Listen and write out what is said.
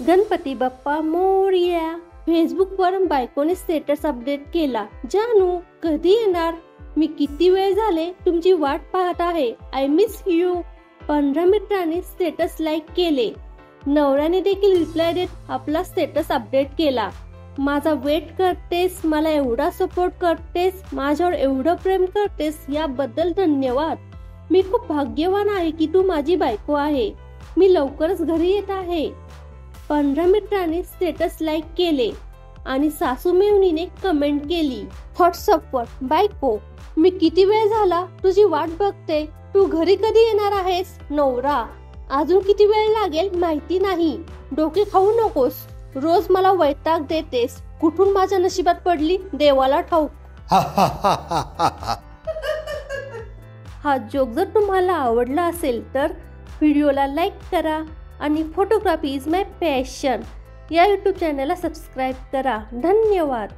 गणपती बाप्पा मोरया. फेसबुकवर बायकोने status update केला. जानू कधी येणार? मी किती वेळ झाले तुमची वाट पाहत आहे. I miss you. 15 मिनिटांनी स्टेटस लाईक केले. नवऱ्याने देखील रिप्लाय देत आपला स्टेटस अपडेट केला. माझा वेट करतेस, मला एवढा सपोर्ट करतेस, माझ्यावर एवढं प्रेम करतेस, याबद्दल धन्यवाद. मी खूप भाग्यवान आहे की तू माझी बायको आहे. मी लवकरच घरी येत आहे. 15 मिनिटांनी स्टेटस लाईक केले आणि सासू मेवणीने कमेंट केली व्हॉट्सअपवर, बायको मी किती वेळ झाला तुझी वाट बघते. तू घरी कधी येणार आहेस? नवरा अजून किती वेळ लागेल माहिती नाही. डोके खाऊ नकोस. रोज मला वैताग देतेस. कुठून माझ्या नशिबात पडली देवाला ठाऊक. हा जोक जर तुम्हाला आवडला असेल तर व्हिडिओला लाईक करा आणि फोटोग्राफी इज माय पॅशन या यूट्यूब चॅनलला सबस्क्राईब करा. धन्यवाद.